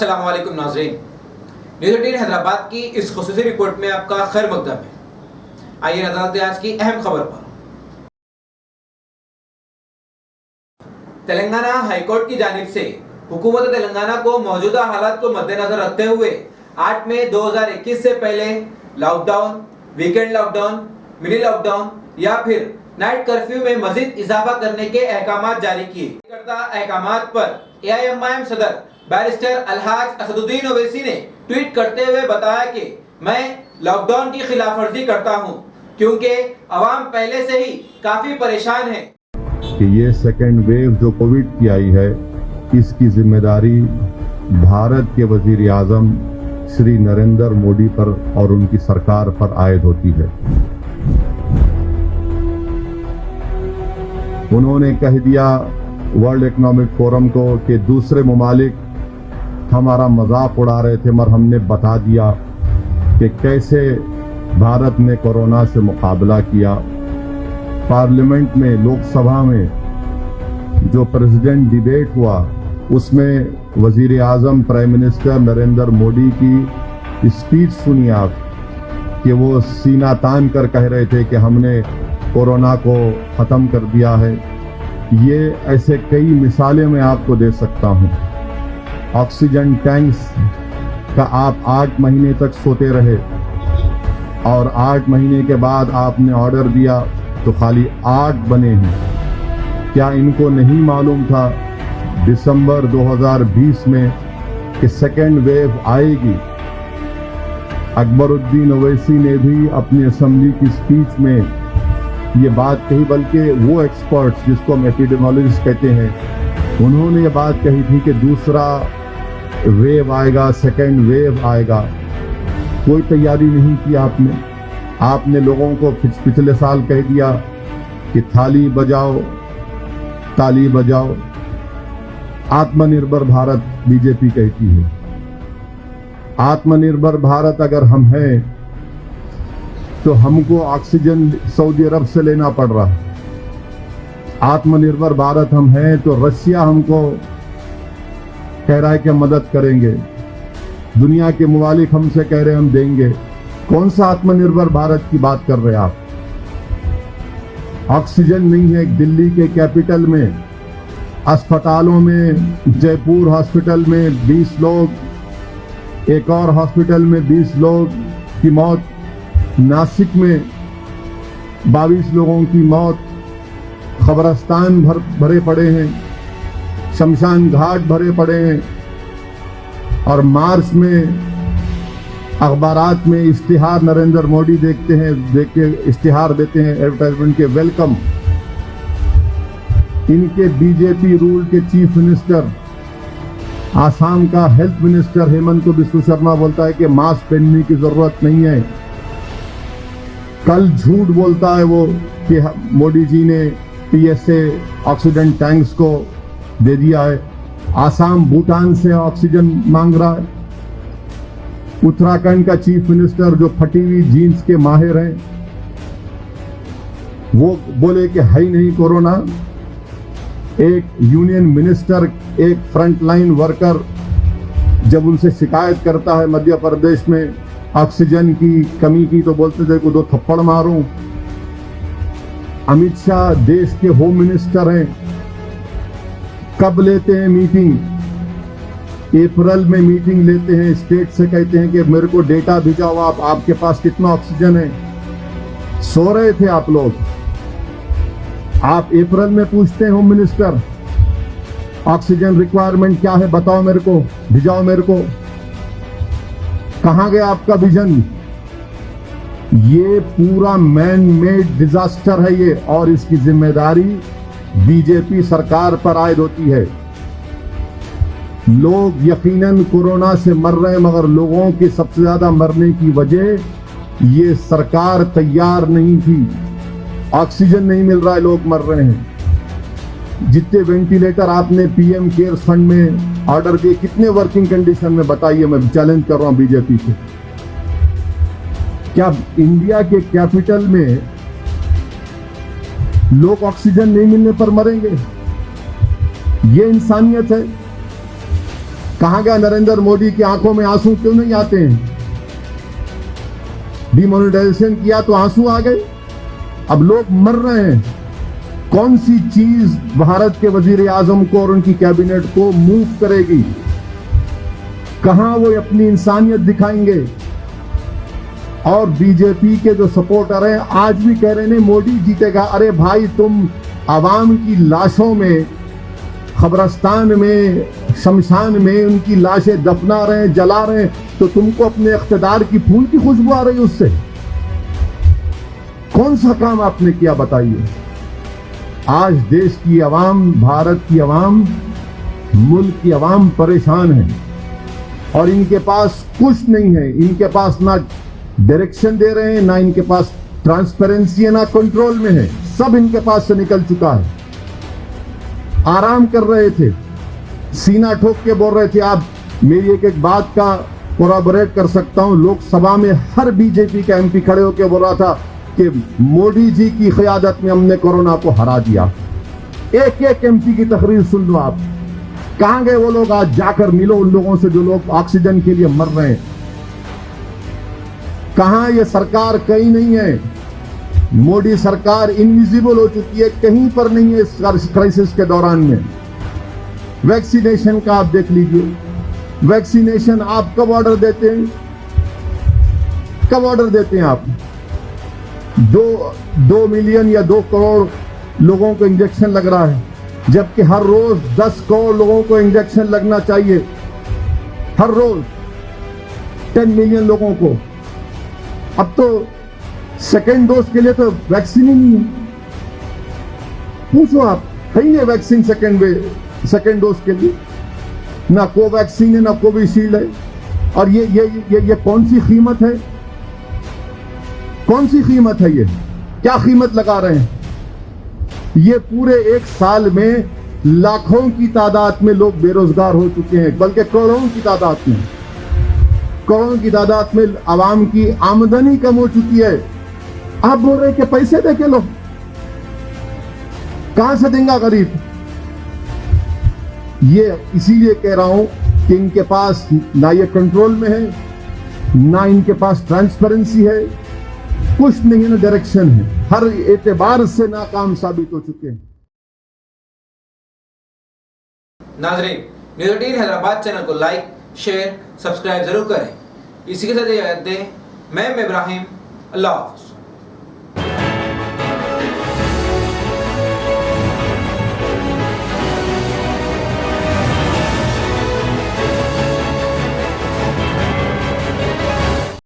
अस्सलाम वालेकुम नाज़रीन, न्यूज़ 18 हैदराबाद की इस खुसूसी रिपोर्ट में आपका खैर मकदम है। आइए नज़र डालते हैं आज की अहम खबर पर। तेलंगाना हाईकोर्ट की जानिब से हुकूमत तेलंगाना को मौजूदा हालात को मद्देनजर रखते हुए 8 मई 2021 से पहले lockdown, weekend lockdown, mini lockdown या फिर नाइट कर्फ्यू में मजीद इजाफा करने के अहकाम जारी किए। अहकामात पर AIMIM सदर बैरिस्टर अलहाज असदुद्दीन ओवैसी ने ट्वीट करते हुए बताया कि मैं लॉकडाउन की खिलाफ वर्जी करता हूं क्योंकि अवाम पहले से ही काफी परेशान है। कि ये सेकेंड वेव जो कोविड की आई है, इसकी जिम्मेदारी भारत के वजीर आजम श्री नरेंद्र मोदी पर और उनकी सरकार पर आयद होती है। उन्होंने कह दिया वर्ल्ड इकोनॉमिक फोरम को कि दूसरे ममालिक हमारा मजाक उड़ा रहे थे, मगर हमने बता दिया कि कैसे भारत ने कोरोना से मुकाबला किया। पार्लियामेंट में, लोकसभा में जो प्रेसिडेंट डिबेट हुआ, उसमें वजीर आजम प्राइम मिनिस्टर नरेंद्र मोदी की स्पीच सुनी आप कि वो सीना तान कर कह रहे थे कि हमने कोरोना को ख़त्म कर दिया है। ये ऐसे कई मिसालें मैं आपको दे सकता हूँ। ऑक्सीजन टैंक्स का आप 8 महीने तक सोते रहे और 8 महीने के बाद आपने ऑर्डर दिया तो खाली 8 बने हैं। क्या इनको नहीं मालूम था दिसंबर 2020 में कि सेकेंड वेव आएगी? अकबरुद्दीन ओवैसी ने भी अपनी असेंबली की स्पीच में ये बात कही, बल्कि वो एक्सपर्ट्स जिसको हम एपिडेमियोलॉजिस्ट कहते हैं, उन्होंने ये बात कही थी कि दूसरा वेव आएगा, सेकेंड वेव आएगा। कोई तैयारी नहीं की आपने। आपने लोगों को पिछले साल कह दिया कि थाली बजाओ, ताली बजाओ। आत्मनिर्भर भारत बीजेपी कहती है। आत्मनिर्भर भारत अगर हम हैं तो हमको ऑक्सीजन सऊदी अरब से लेना पड़ रहा है। आत्मनिर्भर भारत हम हैं तो रशिया हमको कह रहा है कि मदद करेंगे। दुनिया के मुमालिक हमसे कह रहे हैं हम देंगे। कौन सा आत्मनिर्भर भारत की बात कर रहे हैं आप? ऑक्सीजन नहीं है। दिल्ली के कैपिटल में, अस्पतालों में, जयपुर हॉस्पिटल में 20 लोग, एक और हॉस्पिटल में 20 लोग की मौत, नासिक में 22 लोगों की मौत, खबरस्तान भरे पड़े हैं, शमशान घाट भरे पड़े हैं। और मार्च में अखबारात में इश्तिहार नरेंद्र मोदी देख के इश्तिहार देते हैं एडवर्टाइजमेंट के, वेलकम। इनके बीजेपी रूल के चीफ मिनिस्टर, आसाम का हेल्थ मिनिस्टर हेमंत बिस्वा शर्मा बोलता है कि मास्क पहनने की जरूरत नहीं है। कल झूठ बोलता है वो कि मोदी जी ने PSA ऑक्सीजन टैंक्स को दे दिया है। आसाम भूटान से ऑक्सीजन मांग रहा है। उत्तराखंड का चीफ मिनिस्टर जो फटी हुई जीन्स के माहिर हैं, वो बोले कि है ही नहीं कोरोना। एक यूनियन मिनिस्टर, एक फ्रंटलाइन वर्कर जब उनसे शिकायत करता है मध्य प्रदेश में ऑक्सीजन की कमी की, तो बोलते थे को 2 थप्पड़ मारूं। अमित शाह देश के होम मिनिस्टर हैं। कब लेते हैं मीटिंग? अप्रैल में मीटिंग लेते हैं। स्टेट से कहते हैं कि मेरे को डेटा भिजाओ, आपके पास कितना ऑक्सीजन है। सो रहे थे आप लोग। आप अप्रैल में पूछते हैं होम मिनिस्टर ऑक्सीजन रिक्वायरमेंट क्या है, बताओ मेरे को, भिजाओ मेरे को। कहां गया आपका विजन? ये पूरा मैन मेड डिजास्टर है ये, और इसकी जिम्मेदारी बीजेपी सरकार पर आयद होती है। लोग यकीनन कोरोना से मर रहे हैं, मगर लोगों के सबसे ज्यादा मरने की वजह ये सरकार तैयार नहीं थी। ऑक्सीजन नहीं मिल रहा है, लोग मर रहे हैं। जितने वेंटिलेटर आपने PM केयर फंड में ऑर्डर किए, कितने वर्किंग कंडीशन में बताइए? मैं चैलेंज कर रहा हूं बीजेपी से। क्या इंडिया के कैपिटल में लोग ऑक्सीजन नहीं मिलने पर मरेंगे? ये इंसानियत है? कहां गया नरेंद्र मोदी की आंखों में आंसू क्यों नहीं आते हैं? डिमोनेटाइजेशन किया तो आंसू आ गए, अब लोग मर रहे हैं। कौन सी चीज भारत के वजीर आजम को और उनकी कैबिनेट को मूव करेगी? कहां वो अपनी इंसानियत दिखाएंगे? और बीजेपी के जो सपोर्टर हैं आज भी कह रहे हैं मोदी जीतेगा। अरे भाई, तुम आवाम की लाशों में, कब्रिस्तान में, शमशान में उनकी लाशें दफना रहे हैं, जला रहे हैं, तो तुमको अपने इख्तिदार की फूल की खुशबू आ रही है उससे? कौन सा काम आपने किया बताइए? आज देश की आवाम, भारत की आवाम, मुल्क की आवाम परेशान है और इनके पास कुछ नहीं है। इनके पास ना डायरेक्शन दे रहे हैं, ना इनके पास ट्रांसपेरेंसी है, ना कंट्रोल में है। सब इनके पास से निकल चुका है। आराम कर रहे थे, सीना ठोक के बोल रहे थे। आप मेरी एक एक बात का कोराबोरेट कर सकता हूं। लोकसभा में हर बीजेपी का एमपी खड़े होकर बोल रहा था कि मोदी जी की क़यादत में हमने कोरोना को हरा दिया। एक एक एमपी की तकरीर सुन लो आप। कहां गए वो लोग? आज जाकर मिलो उन लोगों से जो लोग ऑक्सीजन के लिए मर रहे हैं। कहां? ये सरकार कहीं नहीं है। मोदी सरकार इनविजिबल हो चुकी है, कहीं पर नहीं है इस क्राइसिस के दौरान में। वैक्सीनेशन का आप देख लीजिए, वैक्सीनेशन आप कब ऑर्डर देते हैं? कब ऑर्डर देते हैं आप? 2 मिलियन या 2 करोड़ लोगों को इंजेक्शन लग रहा है, जबकि हर रोज 10 करोड़ लोगों को इंजेक्शन लगना चाहिए। हर रोज 10 मिलियन लोगों को। अब तो सेकेंड डोज के लिए तो वैक्सीन ही नहीं है। पूछो आप, है ही नहीं वैक्सीन सेकेंड डोज के लिए। ना कोवैक्सीन है, ना कोविशील्ड है। और ये कौन सी कीमत है? कौन सी कीमत है? ये क्या कीमत लगा रहे हैं? ये पूरे 1 साल में लाखों की तादाद में लोग बेरोजगार हो चुके हैं, बल्कि करोड़ों की तादाद में। करोड़ों की तादाद में आवाम की आमदनी कम हो चुकी है। आप बोल रहे हैं कि पैसे दे के लो, कहां से देंगे गरीब? ये इसीलिए कह रहा हूं कि इनके पास ना ये कंट्रोल में है, ना इनके पास ट्रांसपेरेंसी है, कुछ नहीं है, ना डायरेक्शन है। हर एतबार से नाकाम साबित हो चुके हैं। नाजरीन, न्यूज़ 18 हैदराबाद चैनल को लाइक, शेयर, सब्सक्राइब जरूर करें। इसी के साथ इजाजत दें। मैं इब्राहिम, अल्लाह हाफ़िज़।